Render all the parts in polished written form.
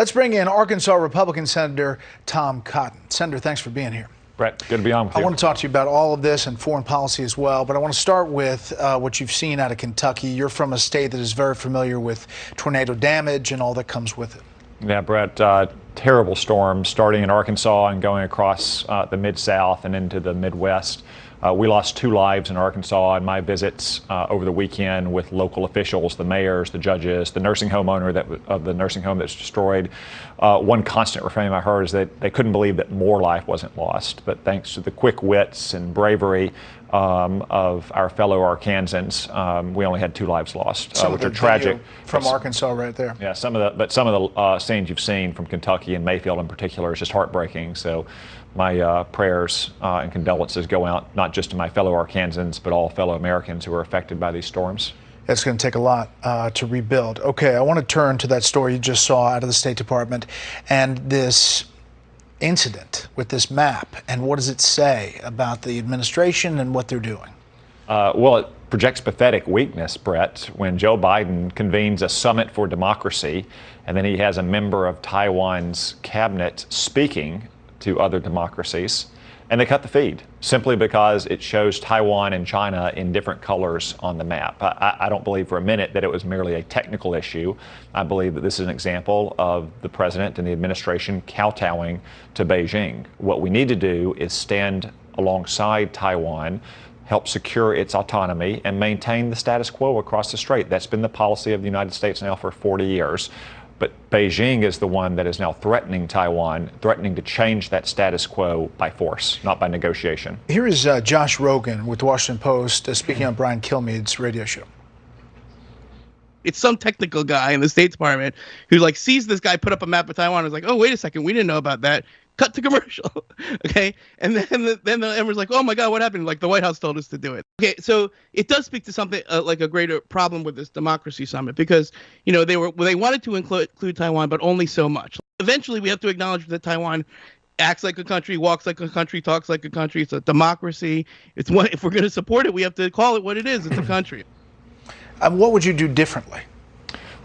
Let's bring in Arkansas Republican Senator Tom Cotton. Senator, thanks for being here. Brett, good to be on with you. I want to talk to you about all of this and foreign policy as well, but I want to start with what you've seen out of Kentucky. You're from a state that is very familiar with tornado damage and all that comes with it. Yeah, Brett, terrible storm starting in Arkansas and going across the Mid-South and into the Midwest. We lost 2 lives in Arkansas in my visits over the weekend with local officials, the mayors, the judges, the nursing home owner of the nursing home that's destroyed. One constant refrain I heard is that they couldn't believe that more life wasn't lost. But thanks to the quick wits and bravery of our fellow Arkansans, we only had 2 lives lost, which are tragic. From Arkansas right there. Yeah, some of the scenes you've seen from Kentucky and Mayfield in particular is just heartbreaking. So my prayers and condolences go out not just to my fellow Arkansans, but all fellow Americans who are affected by these storms. It's going to take a lot to rebuild. Okay, I want to turn to that story you just saw out of the State Department and this incident with this map. And what does it say about the administration and what they're doing? Well, it projects pathetic weakness, Brett, when Joe Biden convenes a summit for democracy, and then he has a member of Taiwan's cabinet speaking to other democracies, and they cut the feed simply because it shows Taiwan and China in different colors on the map. I don't believe for a minute that it was merely a technical issue. I believe that this is an example of the president and the administration kowtowing to Beijing. What we need to do is stand alongside Taiwan, help secure its autonomy, and maintain the status quo across the strait. That's been the policy of the United States now for 40 years. But Beijing is the one that is now threatening Taiwan, threatening to change that status quo by force, not by negotiation. Here is Josh Rogan with the Washington Post speaking on Brian Kilmeade's radio show. It's some technical guy in the State Department who sees this guy put up a map of Taiwan and is like, oh, wait a second, we didn't know about that. Cut to commercial. Okay. And then everyone's like, oh my God, what happened? The White House told us to do it. Okay. So it does speak to something like a greater problem with this democracy summit because, they wanted to include Taiwan, but only so much. Eventually we have to acknowledge that Taiwan acts like a country, walks like a country, talks like a country. It's a democracy. If we're going to support it, we have to call it what it is. It's a country. What would you do differently?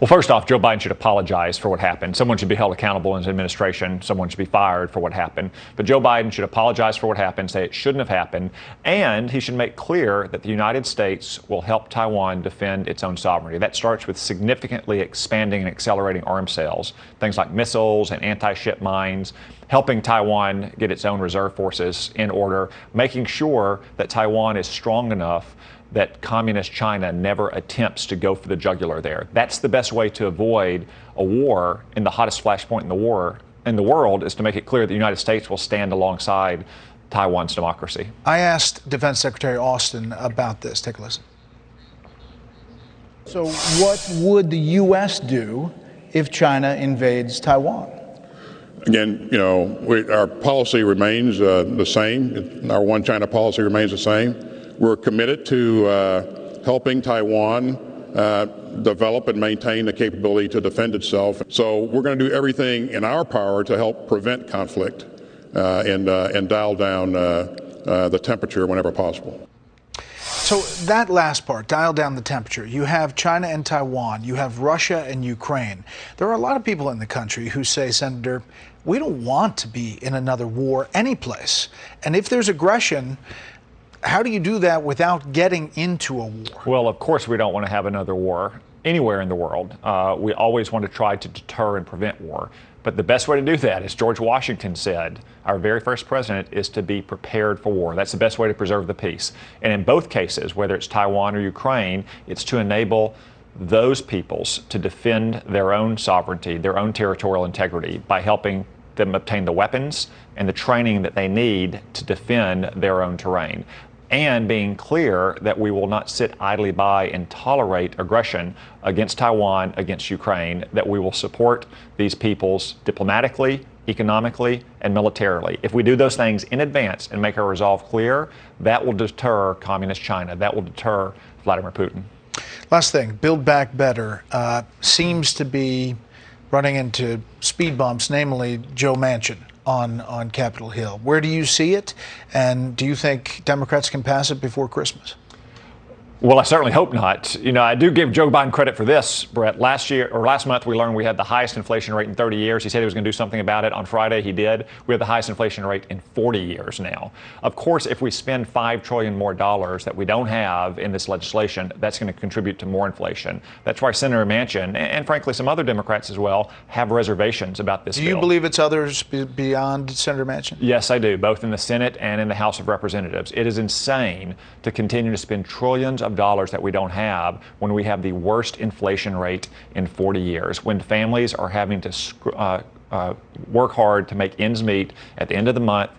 Well, first off, Joe Biden should apologize for what happened. Someone should be held accountable in his administration. Someone should be fired for what happened. But Joe Biden should apologize for what happened, say it shouldn't have happened, and he should make clear that the United States will help Taiwan defend its own sovereignty. That starts with significantly expanding and accelerating arms sales, things like missiles and anti-ship mines, helping Taiwan get its own reserve forces in order, making sure that Taiwan is strong enough that communist China never attempts to go for the jugular there. That's the best way to avoid a war in the hottest flashpoint in the world is to make it clear that the United States will stand alongside Taiwan's democracy. I asked Defense Secretary Austin about this. Take a listen. So what would the U.S. do if China invades Taiwan? Again, our policy remains the same. Our one China policy remains the same. We're committed to helping Taiwan develop and maintain the capability to defend itself. So we're going to do everything in our power to help prevent conflict and dial down the temperature whenever possible. So that last part, dial down the temperature. You have China and Taiwan. You have Russia and Ukraine. There are a lot of people in the country who say, Senator, we don't want to be in another war anyplace. And if there's aggression, how do you do that without getting into a war? Well, of course, we don't want to have another war anywhere in the world. We always want to try to deter and prevent war. But the best way to do that, as George Washington said, our very first president, is to be prepared for war. That's the best way to preserve the peace. And in both cases, whether it's Taiwan or Ukraine, it's to enable those peoples to defend their own sovereignty, their own territorial integrity by helping them obtain the weapons and the training that they need to defend their own terrain, and being clear that we will not sit idly by and tolerate aggression against Taiwan, against Ukraine, that we will support these peoples diplomatically, economically, and militarily. If we do those things in advance and make our resolve clear, that will deter communist China. That will deter Vladimir Putin. Last thing, Build Back Better seems to be running into speed bumps, namely Joe Manchin on Capitol Hill. Where do you see it? And do you think Democrats can pass it before Christmas? Well, I certainly hope not. You know, I do give Joe Biden credit for this, Brett. Last month, we learned we had the highest inflation rate in 30 years. He said he was going to do something about it. On Friday, he did. We have the highest inflation rate in 40 years now. Of course, if we spend $5 trillion more that we don't have in this legislation, that's going to contribute to more inflation. That's why Senator Manchin, and frankly some other Democrats as well, have reservations about this bill. Do you believe it's others beyond Senator Manchin? Yes, I do, both in the Senate and in the House of Representatives. It is insane to continue to spend trillions of dollars that we don't have when we have the worst inflation rate in 40 years, when families are having to work hard to make ends meet at the end of the month,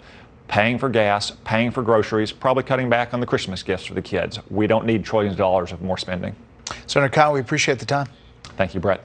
paying for gas, paying for groceries, probably cutting back on the Christmas gifts for the kids. We don't need trillions of dollars of more spending. Senator Kyl, we appreciate the time. Thank you, Brett.